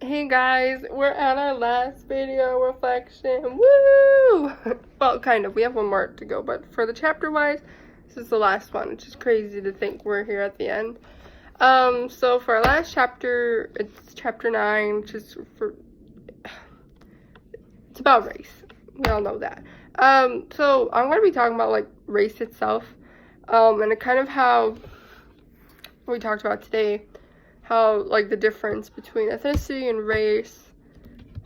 Hey guys, we're at our last video reflection. Woo! Well, kind of. We have one more to go, but for the chapter wise, this is the last one, which is crazy to think we're here at the end. So for our last chapter, it's chapter 9, which is it's about race. We all know that. So I'm going to be talking about like race itself, and kind of how we talked about today, how like the difference between ethnicity and race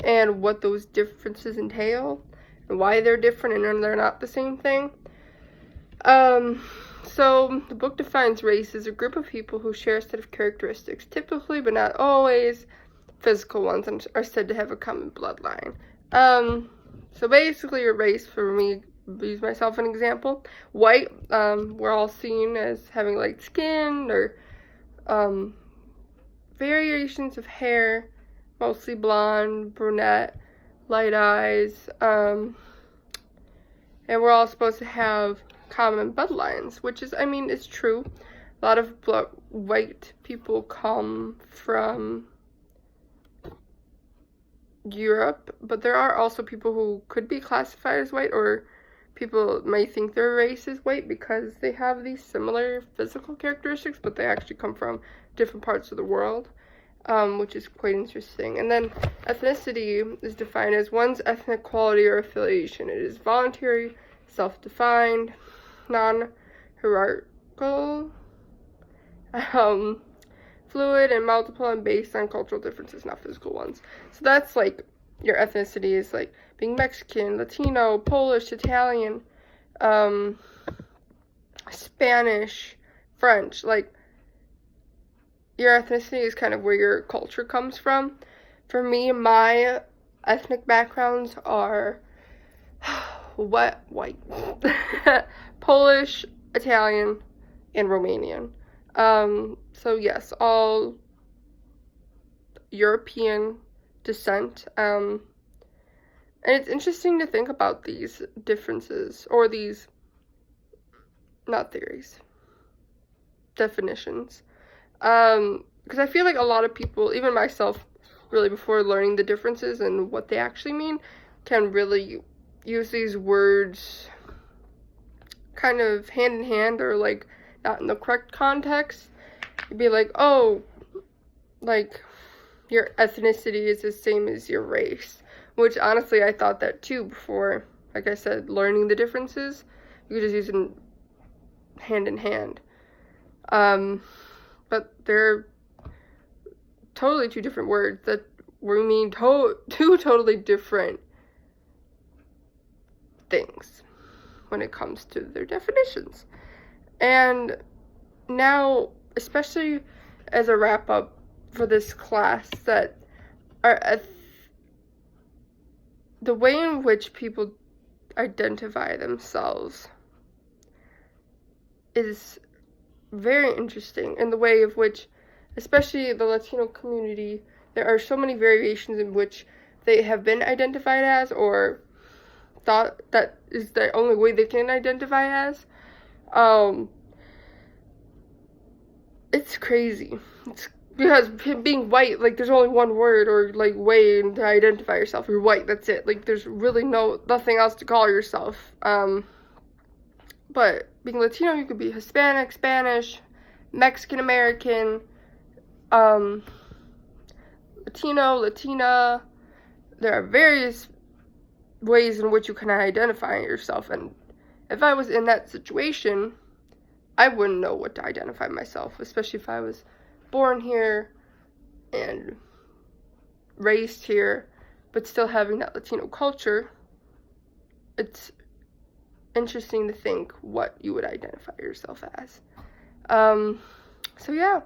and what those differences entail and why they're different and they're not the same thing. So the book defines race as a group of people who share a set of characteristics, typically but not always physical ones, and are said to have a common bloodline. So basically a race, for me, use myself an example, white, we're all seen as having light skin or variations of hair, mostly blonde, brunette, light eyes, and we're all supposed to have common bloodlines, which is, I mean, it's true. A lot of white people come from Europe, but there are also people who could be classified as white, or people may think their race is white because they have these similar physical characteristics, but they actually come from different parts of the world, which is quite interesting. And then ethnicity is defined as one's ethnic quality or affiliation. It is voluntary, self-defined, non-hierarchical, fluid and multiple, and based on cultural differences, not physical ones. So that's like your ethnicity is like being Mexican, Latino, Polish, Italian, Spanish, French. Like your ethnicity is kind of where your culture comes from. For me, my ethnic backgrounds are white, Polish, Italian, and Romanian. So yes, all European descent. And it's interesting to think about these differences, or these, not theories, definitions. Because I feel like a lot of people, even myself, really before learning the differences and what they actually mean, can really use these words kind of hand in hand, or like not in the correct context. You'd be like, oh, like your ethnicity is the same as your race, which honestly I thought that too before, like I said, learning the differences. You could just use them hand in hand, but they're totally two different words that mean two totally different things when it comes to their definitions. And now, especially as a wrap up for this class, that the way in which people identify themselves is very interesting, in the way of which, especially the Latino community, there are so many variations in which they have been identified as, or thought that is the only way they can identify as. It's crazy. It's because being white, like, there's only one word, or like way to identify yourself. You're white, that's it. Like, there's really nothing else to call yourself. But being Latino, you could be Hispanic, Spanish, Mexican American, Latino, Latina. There are various ways in which you can identify yourself, and if I was in that situation, I wouldn't know what to identify myself, especially if I was born here and raised here, but still having that Latino culture. It's interesting to think what you would identify yourself as. So yeah,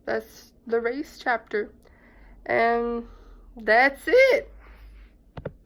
that's the race chapter, and that's it.